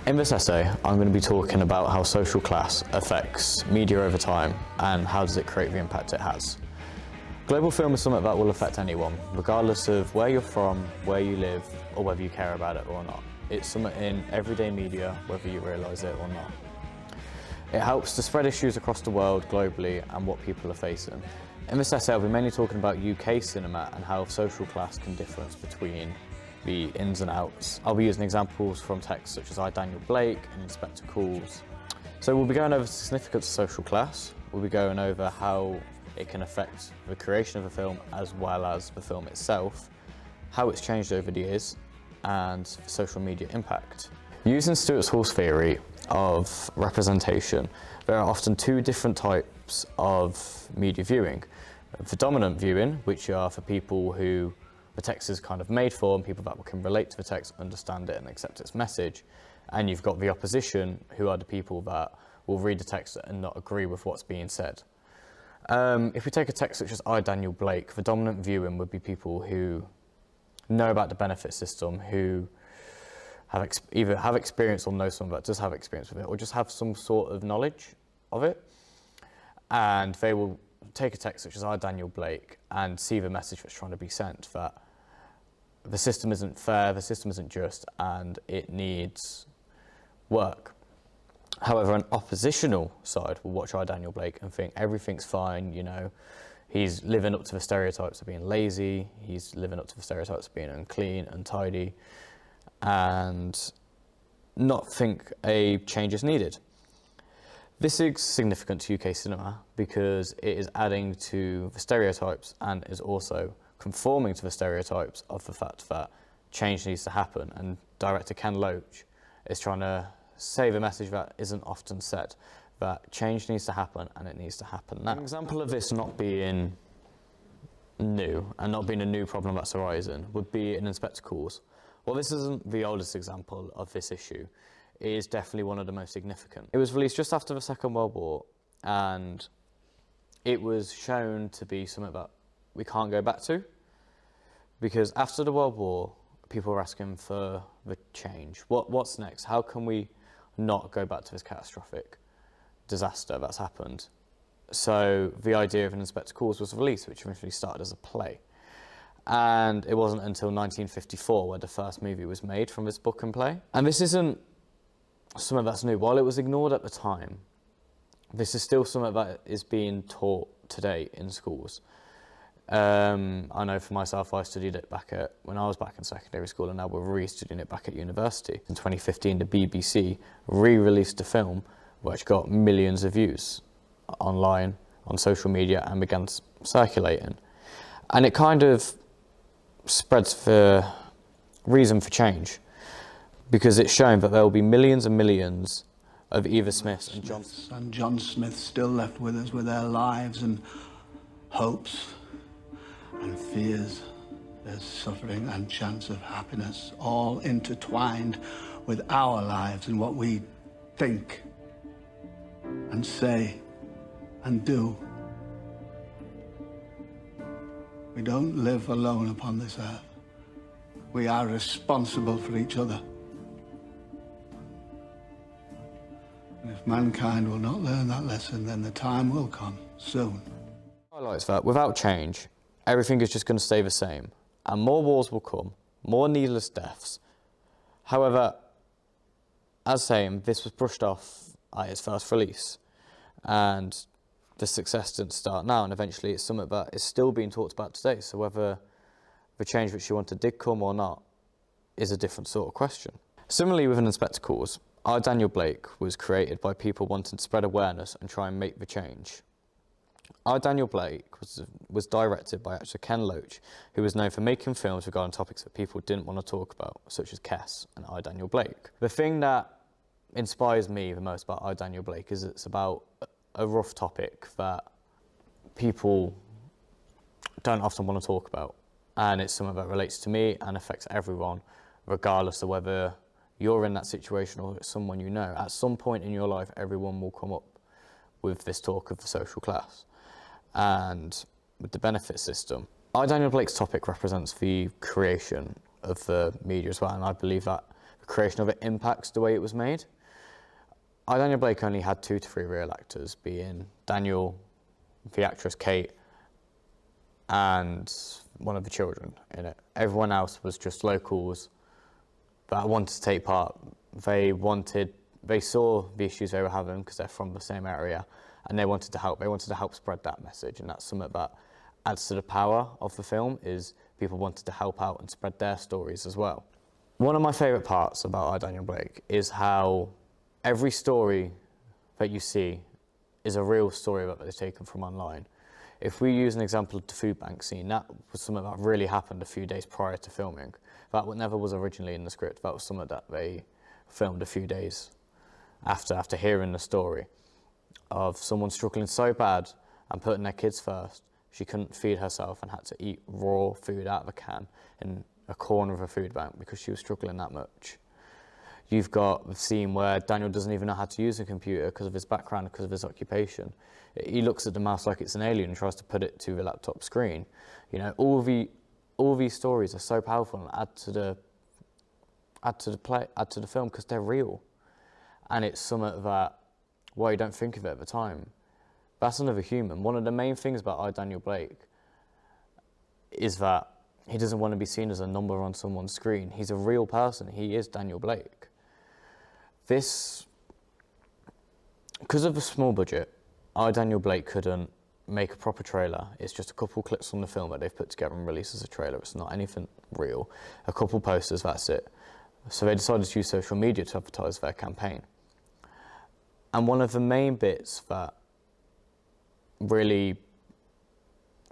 In this essay, I'm going to be talking about how social class affects media over time and how does it create the impact it has. Global film is something that will affect anyone, regardless of where you're from, where you live, or whether you care about it or not. It's something in everyday media, whether you realise it or not. It helps to spread issues across the world globally and what people are facing. In this essay, I'll be mainly talking about UK cinema and how social class can differ between the ins and outs. I'll be using examples from texts such as I, Daniel Blake and Inspector Calls. So we'll be going over the significance of social class, we'll be going over how it can affect the creation of a film as well as the film itself, how it's changed over the years, and the social media impact. Using Stuart Hall's theory of representation, there are often two different types of media viewing. The dominant viewing, which are for people who the text is kind of made for and people that can relate to the text, understand it and accept its message. And you've got the opposition, who are the people that will read the text and not agree with what's being said. If we take a text such as I, Daniel Blake, the dominant viewing would be people who know about the benefit system, who have either have experience or know someone that does have experience with it, or just have some sort of knowledge of it. And they will take a text such as I, Daniel Blake, and see the message that's trying to be sent, that the system isn't fair, the system isn't just, and it needs work. However, an oppositional side will watch I, Daniel Blake and think everything's fine, you know, he's living up to the stereotypes of being lazy, he's living up to the stereotypes of being unclean, untidy, and not think a change is needed. This is significant to UK cinema because it is adding to the stereotypes and is also conforming to the stereotypes of the fact that change needs to happen, and director Ken Loach is trying to say the message that isn't often said, that change needs to happen and it needs to happen now. An example of this not being new and not being a new problem that's arising would be in Inspector Calls. Well, this isn't the oldest example of this issue. It is definitely one of the most significant. It was released just after the Second World War, and it was shown to be something that we can't go back to, because after the World War, people were asking for the change. What's next? How can we not go back to this catastrophic disaster that's happened? So the idea of an Inspector Calls was released, which originally started as a play. And it wasn't until 1954 where the first movie was made from this book and play. And this isn't something that's new. While it was ignored at the time, this is still something that is being taught today in schools. I know for myself, I studied it when I was back in secondary school, and now we're re-studying it back at university. In 2015, the BBC re-released a film which got millions of views online, on social media, and began circulating. And it kind of spreads the reason for change, because it's shown that there will be millions and millions of Eva Smiths and John Smiths still left with us with their lives and hopes and fears. There's suffering and chance of happiness, all intertwined with our lives and what we think and say and do. We don't live alone upon this earth. We are responsible for each other. And if mankind will not learn that lesson, then the time will come soon. Highlights that without change, everything is just going to stay the same, and more wars will come, more needless deaths. However, as saying, this was brushed off at its first release, and the success didn't start now, and eventually it's something that is still being talked about today. So whether the change which you wanted did come or not is a different sort of question. Similarly, with an Inspector Calls, I, Daniel Blake was created by people wanting to spread awareness and try and make the change. I, Daniel Blake was directed by actor Ken Loach, who was known for making films regarding topics that people didn't want to talk about, such as Kes and I, Daniel Blake. The thing that inspires me the most about I, Daniel Blake is it's about a rough topic that people don't often want to talk about, and it's something that relates to me and affects everyone, regardless of whether you're in that situation or it's someone you know. At some point in your life, everyone will come up with this talk of the social class and with the benefit system. I, Daniel Blake's topic represents the creation of the media as well, and I believe that the creation of it impacts the way it was made. I, Daniel Blake, only had 2 to 3 real actors, being Daniel, the actress Kate, and one of the children in it. Everyone else was just locals that wanted to take part. They saw the issues they were having because they're from the same area, and they wanted to help. They wanted to help spread that message, and that's something that adds to the power of the film, is people wanted to help out and spread their stories as well. One of my favourite parts about I, Daniel Blake is how every story that you see is a real story that they've taken from online. If we use an example of the food bank scene, that was something that really happened a few days prior to filming. That never was originally in the script. That was something that they filmed a few days after hearing the story of someone struggling so bad and putting their kids first. She couldn't feed herself and had to eat raw food out of a can in a corner of a food bank because she was struggling that much. You've got the scene where Daniel doesn't even know how to use a computer because of his background, because of his occupation. He looks at the mouse like it's an alien and tries to put it to the laptop screen. You know, all these stories are so powerful and add to the film because they're real. And it's something that, well, you don't think of it at the time. That's another human. One of the main things about I, Daniel Blake is that he doesn't want to be seen as a number on someone's screen. He's a real person. He is Daniel Blake. Because of the small budget, I, Daniel Blake couldn't make a proper trailer. It's just a couple clips from the film that they've put together and released as a trailer. It's not anything real. A couple posters, that's it. So they decided to use social media to advertise their campaign. And one of the main bits that really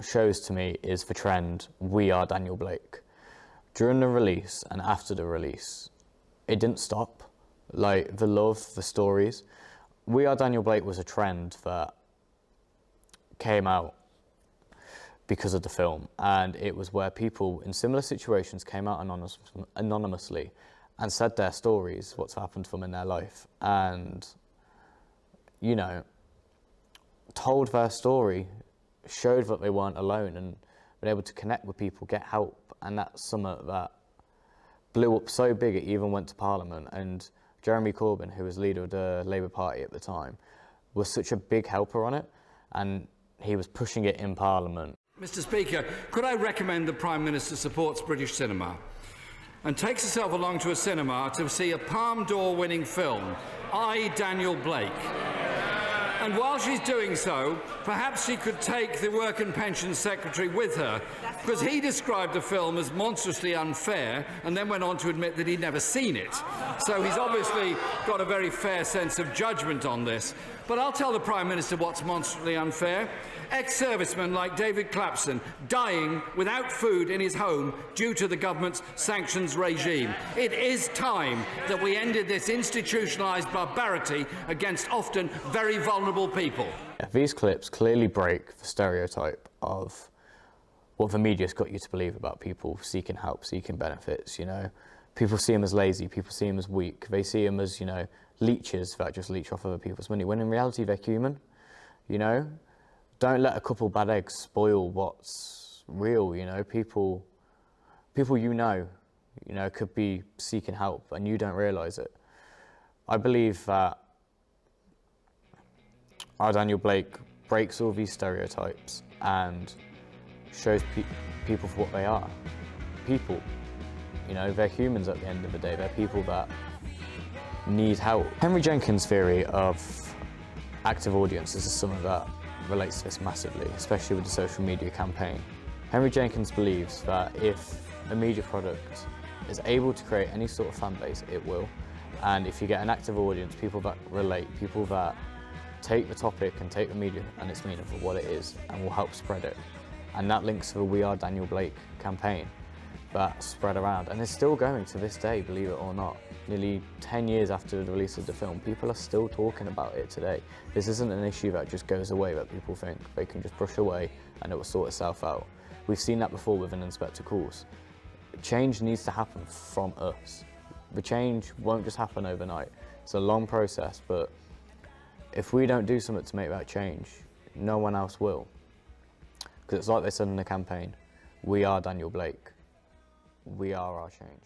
shows to me is the trend, "We are Daniel Blake." During the release and after the release, it didn't stop. Like, the love, the stories. "We are Daniel Blake" was a trend that came out because of the film, and it was where people in similar situations came out anonymously and said their stories, what's happened to them in their life, and, you know, told their story, showed that they weren't alone, and been able to connect with people, get help. And that's something that blew up so big it even went to Parliament. And Jeremy Corbyn, who was leader of the Labour Party at the time, was such a big helper on it, and he was pushing it in Parliament. Mr. Speaker, could I recommend the Prime Minister supports British cinema and takes herself along to a cinema to see a Palme d'Or winning film, I, Daniel Blake? And while she's doing so, perhaps she could take the Work and Pensions Secretary with her, because he described the film as monstrously unfair and then went on to admit that he'd never seen it. So he's obviously got a very fair sense of judgment on this. But I'll tell the Prime Minister what's monstrously unfair. Ex-servicemen like David Clapson dying without food in his home due to the government's sanctions regime. It is time that we ended this institutionalised barbarity against often very vulnerable people. These clips clearly break the stereotype of what the media's got you to believe about people seeking help, seeking benefits, you know. People see them as lazy, people see them as weak, they see them as, you know, leeches that just leech off other people's money, when in reality they're human, you know. Don't let a couple bad eggs spoil what's real, you know. People you know, could be seeking help and you don't realise it. I believe that I, Daniel Blake breaks all these stereotypes and shows people for what they are. People, you know, they're humans at the end of the day. They're people that need help. Henry Jenkins' theory of active audiences is something that relates to this massively, especially with the social media campaign. Henry Jenkins believes that if a media product is able to create any sort of fan base, it will. And if you get an active audience, people that relate, people that take the topic and take the media and its meaning for what it is and will help spread it. And that links to the We Are Daniel Blake campaign that spread around and is still going to this day, believe it or not. Nearly 10 years after the release of the film, people are still talking about it today. This isn't an issue that just goes away, that people think they can just brush away and it will sort itself out. We've seen that before with an Inspector Calls. Change needs to happen from us. The change won't just happen overnight. It's a long process, but if we don't do something to make that change, no one else will. Because it's like they said in the campaign, we are Daniel Blake. We are our change.